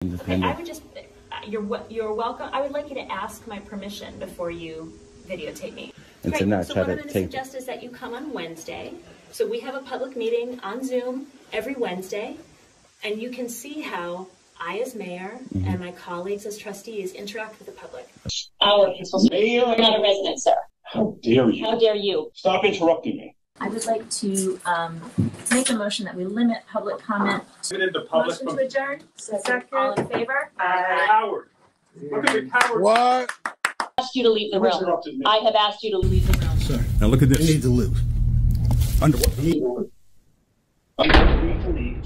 Okay, I would just, you're welcome. I would like you to ask my permission before you videotape me. And Great. to not so try what I'm to going to take... suggest is that you come on Wednesday. So we have a public meeting on Zoom every Wednesday, and you can see how I as mayor and my colleagues as trustees interact with the public. Mayor, You're not a resident, sir. how dare you? How dare you? Stop interrupting me. I would like to make a motion that we limit public comment. Motion to adjourn. Second. All in favor? Coward. Look at the coward. What? Asked you to leave the room. Interrupted me. I have asked you to leave the room. Sir, now look at this. You need to leave. Under what? I need to leave.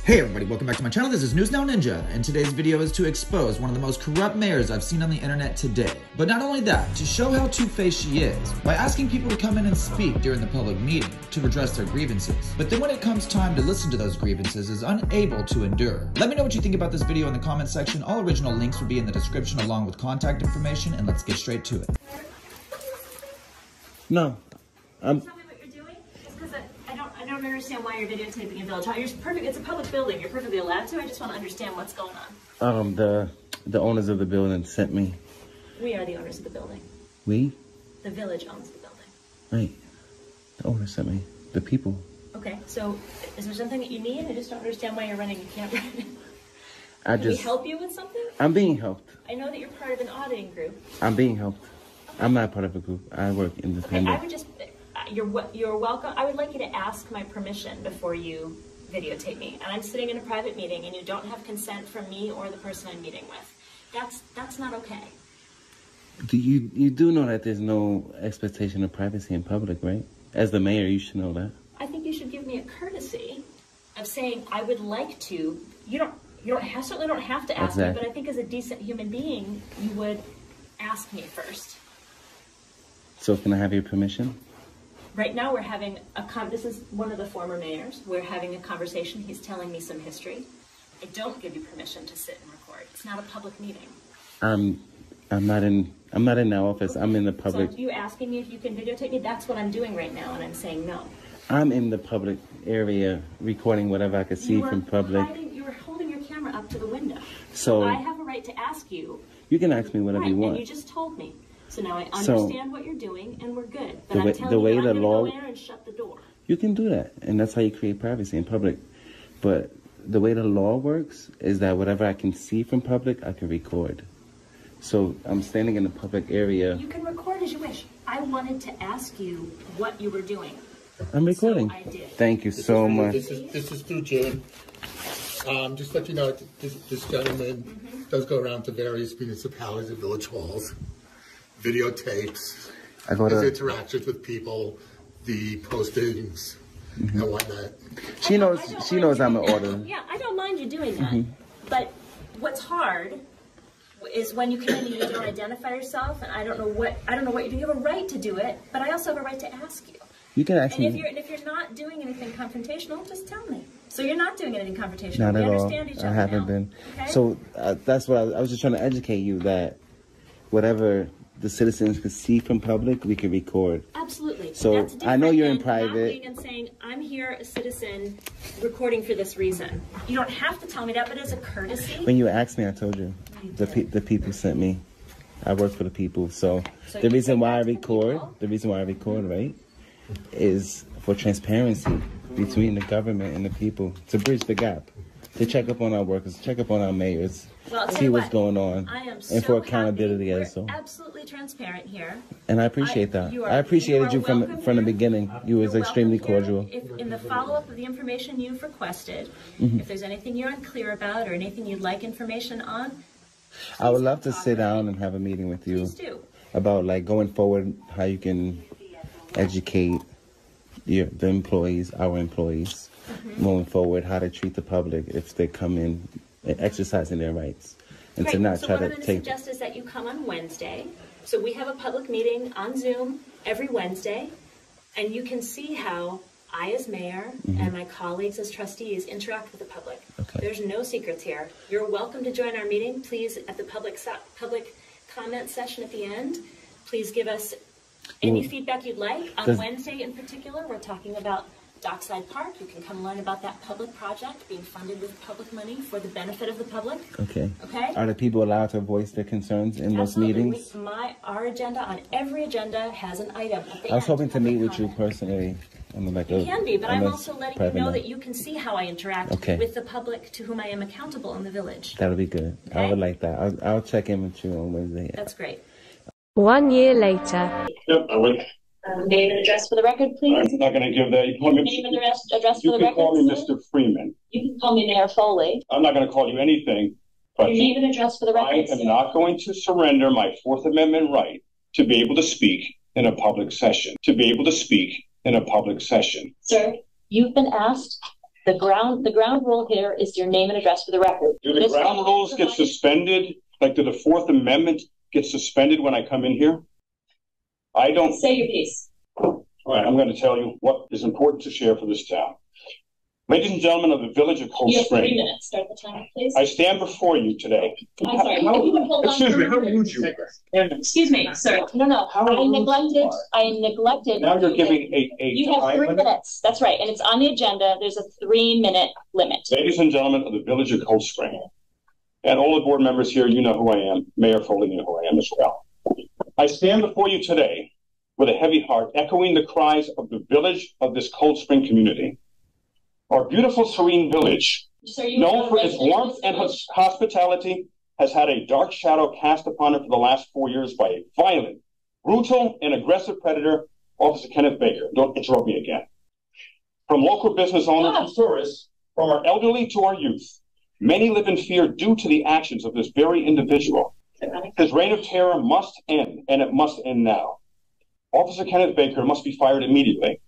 Hey everybody, welcome back to my channel. This is News Now Ninja, and today's video is to expose one of the most corrupt mayors I've seen on the internet today. But not only that, to show how two-faced she is, by asking people to come in and speak during the public meeting to redress their grievances. But then when it comes time to listen to those grievances, is unable to endure. Let me know what you think about this video in the comment section. All original links will be in the description along with contact information, and let's get straight to it. No. Tell me what you're doing? Just because I don't understand why you're videotaping in Village Hall. You're perfect. It's a public building. You're perfectly allowed to. I just want to understand what's going on. The owners of the building sent me. We are the owners of the building. We? The village owns the building. Right. The owner sent me. The people. Okay, so is there something that you need? I just don't understand why you're running a camera. Can we help you with something? I'm being helped. I know that you're part of an auditing group. I'm being helped. I'm not part of a group. I work independent. I would just, you're welcome. I would like you to ask my permission before you videotape me. And I'm sitting in a private meeting and you don't have consent from me or the person I'm meeting with. That's not okay. You do know that there's no expectation of privacy in public, right? As the mayor, you should know that. I think you should give me a courtesy of saying I would like to. You certainly don't have to ask me, but I think as a decent human being, you would ask me first. So can I have your permission? Right now we're having this is one of the former mayors. We're having a conversation. He's telling me some history. I don't give you permission to sit and record. It's not a public meeting. I'm not in that office. Okay. I'm in the public. So you asking me if you can videotape me? That's what I'm doing right now, and I'm saying no. I'm in the public area recording whatever I could see from public. You were holding your camera up to the window. So I have a right to ask you. You can ask me whatever you want. And you just told me. So now I understand what you're doing, and we're good. But I'm telling you, I'm going to go in and shut the door. You can do that, and that's how you create privacy in public. But the way the law works is that whatever I can see from public, I can record. So I'm standing in the public area. You can record as you wish. I wanted to ask you what you were doing. I'm recording. So I did. Thank you so much. This is through June. Just let you know, this gentleman does go around to various municipalities and village halls, videotapes, his interactions with people, the postings, and whatnot. She knows I'm an auditor. Yeah, I don't mind you doing that. But what's hard is when you come in and you don't identify yourself, and I don't know what you do. You have a right to do it, but I also have a right to ask you. You can ask me. And if you're not doing anything confrontational, just tell me. So you're not doing anything confrontational. Not at all. Understand each other. I haven't now. been. Okay? So that's what I was just trying to educate you that whatever the citizens can see from public, we can record. Absolutely. So I know you're in private. Not waiting and saying, I'm here, a citizen, recording for this reason. You don't have to tell me that, but as a courtesy. When you asked me, I told you. The people sent me. I work for the people. So the reason why I record, right, is for transparency between the government and the people, to bridge the gap, to check up on our workers, check up on our mayors, see what's going on, and for accountability as well. Absolutely transparent here. And I appreciate that. I appreciated you from the beginning. You was extremely cordial. If in the follow-up of the information you've requested, if there's anything you're unclear about or anything you'd like information on, I would love to sit down and have a meeting with you. Please do. About like going forward, how you can educate the employees, our employees, moving forward, how to treat the public if they come in exercising their rights, and to not try to take. So what I'm going to suggest is that you come on Wednesday. So we have a public meeting on Zoom every Wednesday, and you can see how I as mayor and my colleagues as trustees interact with the public. Okay. There's no secrets here. You're welcome to join our meeting. Please, at the public comment session at the end, please give us any feedback you'd like. On Wednesday in particular, we're talking about Dockside Park. You can come learn about that public project being funded with public money for the benefit of the public. Okay. Okay? Are the people allowed to voice their concerns in those meetings? Our agenda, on every agenda, has an item at the end. I was hoping to meet with you personally. Like you can be, but I'm also letting you know that you can see how I interact with the public to whom I am accountable in the village. That'll be good. Okay? I would like that. I'll check in with you on Wednesday. That's great. 1 year later. Yep, I would. Name and address for the record, please. I'm not going to give that. You call me. Name and address for the record. You can call me Mr. Freeman. You can call me Mayor Foley. I'm not going to call you anything. But your name and address for the record. I am not going to surrender my Fourth Amendment right to be able to speak in a public session. To be able to speak in a public session. Sir, you've been asked. The ground rule here is your name and address for the record. Do the ground rules get suspended? Like, do the Fourth Amendment get suspended when I come in here? I don't. Say your piece. All right, I'm going to tell you what is important to share for this town. Ladies and gentlemen of the village of Cold Spring. You have 3 minutes. Start the timer, please. I stand before you today. I'm sorry. Excuse me, how rude you are. Excuse me, sir. No. I neglected. Now you're giving a You have 3 minutes. That's right. And it's on the agenda. There's a 3-minute limit. Ladies and gentlemen of the village of Cold Spring, and all the board members here, you know who I am. Mayor Foley, you know who I am as well. I stand before you today with a heavy heart, echoing the cries of the village of this Cold Spring community. Our beautiful, serene village, known for its warmth and hospitality, has had a dark shadow cast upon it for the last 4 years by a violent, brutal, and aggressive predator, Officer Kenneth Baker. Don't interrupt me again. From local business owners to tourists, from our elderly to our youth, many live in fear due to the actions of this very individual. His reign of terror must end, and it must end now. Officer Kenneth Baker must be fired immediately.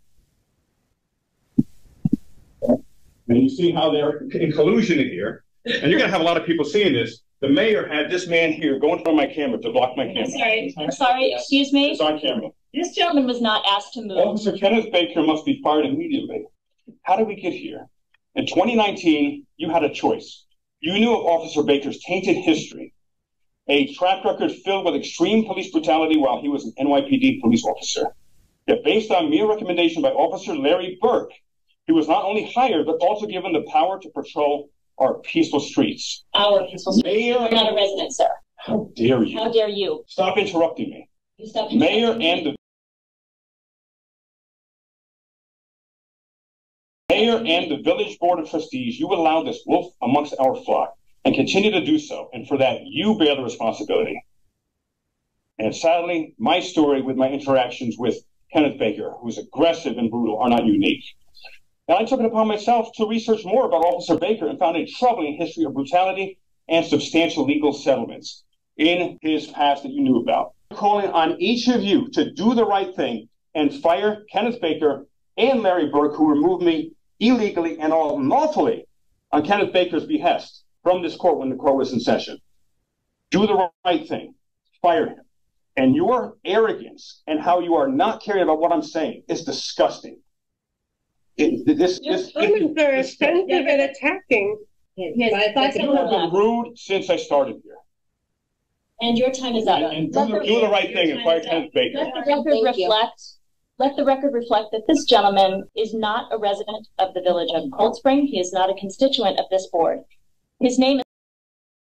And you see how they're in collusion here. And you're going to have a lot of people seeing this. The mayor had this man here go in front of my camera to block my camera. I'm sorry. Excuse me. It's on camera. This gentleman was not asked to move. Officer Kenneth Baker must be fired immediately. How did we get here? In 2019, you had a choice. You knew of Officer Baker's tainted history, a track record filled with extreme police brutality while he was an NYPD police officer. Yet based on mere recommendation by Officer Larry Burke, he was not only hired, but also given the power to patrol our peaceful streets. Our peaceful streets. You're not a resident, sir. How dare you? How dare you? Stop interrupting me. You stop Mayor and the Village Board of Trustees, you allowed this wolf amongst our flock and continue to do so. And for that, you bear the responsibility. And sadly, my story with my interactions with Kenneth Baker, who's aggressive and brutal, are not unique. And I took it upon myself to research more about Officer Baker and found a troubling history of brutality and substantial legal settlements in his past that you knew about. I'm calling on each of you to do the right thing and fire Kenneth Baker and Larry Burke, who removed me illegally and unlawfully on Kenneth Baker's behest from this court when the court was in session. Do the right thing. Fire him. And your arrogance and how you are not caring about what I'm saying is disgusting. Your comments are offensive and attacking. You have been rude since I started here. And your time is up. And do the right thing and fire Kenneth Baker. Let the record reflect that this gentleman is not a resident of the village of Cold Spring. He is not a constituent of this board. His name is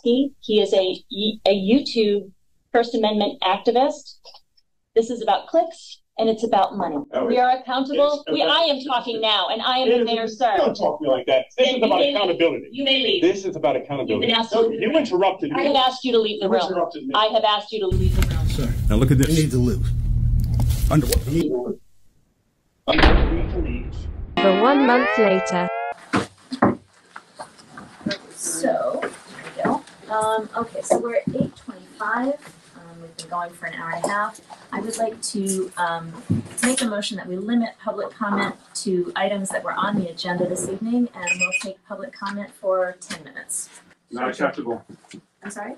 he is a YouTube First Amendment activist. This is about clicks. And it's about money. We are accountable. I am talking now, and I am the mayor, sir. Don't talk to me like that. This is about accountability. You may leave. This is about accountability. You interrupted me. I have asked you to leave the room. I have asked you to leave the room. Sir, now look at this. You need to leave. Under what? But 1 month later. So, here we go. Okay, so we're at 8:25. We've been going for an hour and a half. I would like to make a motion that we limit public comment to items that were on the agenda this evening, and we'll take public comment for 10 minutes. Not acceptable. I'm sorry?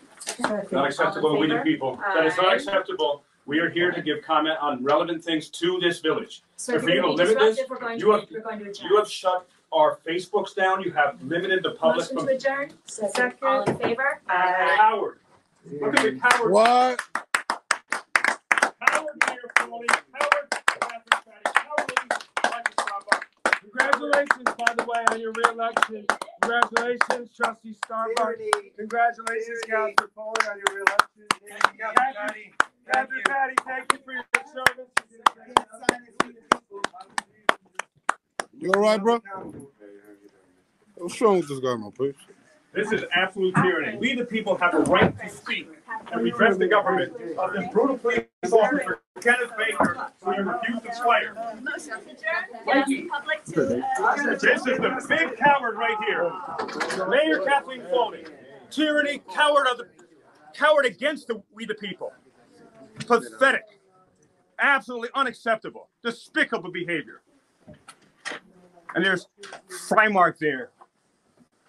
Not acceptable. We the people. That is not acceptable. We are here to give comment on relevant things to this village. So for you to limit this, we're going to adjourn. You have shut our Facebooks down. You have limited the public Motion to adjourn. Second. All in favor? Coward. Look at the coward. What? Coward, Mayor Foley. Coward, Catherine Patty. Coward, ladies. Like to stop up. by the way, on your re-election. Congratulations, Trustee Starbuck. Congratulations, Councilor Foley, on your re-election. Captain Patty, thank you for your service. You all right, bro? What's wrong with this guy, my please? This is absolute tyranny. We, the people, have a right to speak and redress the government of this brutal police officer, Kenneth Baker, who you refused to fire. This is the big coward right here. Mayor Kathleen Foley. Tyranny, coward against we the people. Pathetic. Absolutely unacceptable. Despicable behavior. And there's Frymark there,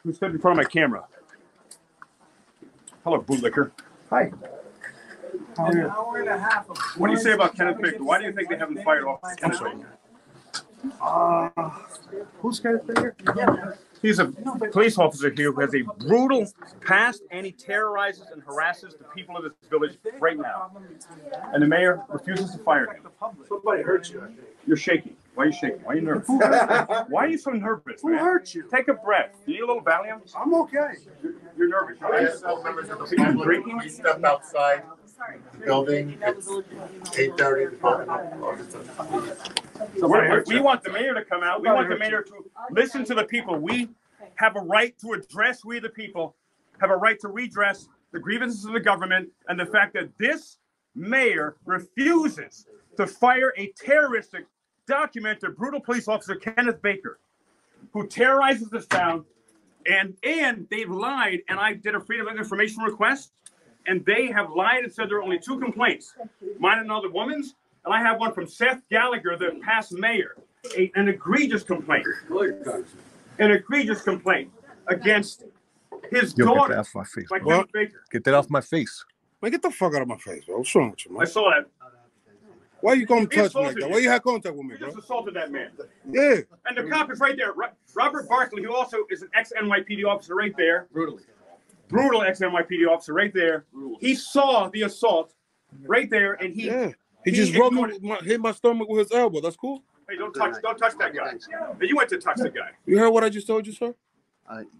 who stood in front of my camera. Hello, bootlicker. Hi. An hour and a half of What do you say about Kenneth Baker? Why do you think they haven't fired off Kenneth Baker? who's Kenneth Baker? He's a police officer here who has a brutal past, and he terrorizes and harasses the people of this village right now. And the mayor refuses to fire him. Somebody hurt you, I think. You're shaking. Why are you shaking? Why are you nervous? Why are you so nervous, man? Who hurt you? Take a breath. You need a little Valium? I'm okay. You're nervous, right? Members of the Are you drinking? We stepped outside the building. It's 8:30. We want the mayor to come out. We want the mayor to listen to the people. We have a right to address, we the people, have a right to redress the grievances of the government and the fact that this mayor refuses to fire a terroristic, documented, brutal police officer, Kenneth Baker, who terrorizes this town. And they've lied, and I did a Freedom of Information request, and they have lied and said there are only 2 complaints. Mine and another woman's, and I have one from Seth Gallagher, the past mayor, an egregious complaint. An egregious complaint against his daughter. Get that off my face. Kenneth Baker. Get that off my face. Man, get the fuck out of my face, bro. What's wrong with you, man? I saw that. Why you gonna He touch me like assaulted that? you. Why you had contact with me, You bro? just assaulted that man. Yeah. And the cop is right there. Robert Barkley, who also is an ex-NYPD officer right there. Brutal ex-NYPD officer right there. He saw the assault right there, and he just hit my stomach with his elbow. That's cool. Hey, don't touch that guy. Hey, you went to touch the guy. You heard what I just told you, sir?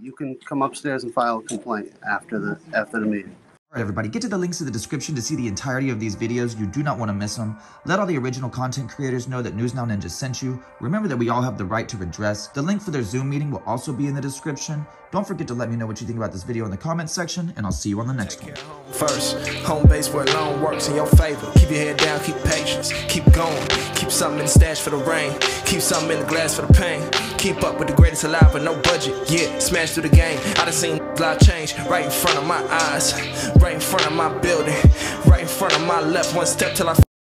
You can come upstairs and file a complaint after the meeting. All right, everybody, get to the links in the description to see the entirety of these videos. You do not want to miss them. Let all the original content creators know that News Now Ninja sent you. Remember that we all have the right to redress. The link for their Zoom meeting will also be in the description. Don't forget to let me know what you think about this video in the comments section, and I'll see you on the next one. First, home base where loan works in your favor. Keep your head down, keep patience, keep going. Keep something in the stash for the rain. Keep something in the glass for the pain. Keep up with the greatest alive with no budget. Yeah, smash through the game. I done seen life change right in front of my eyes. Right in front of my building. Right in front of my left. One step till I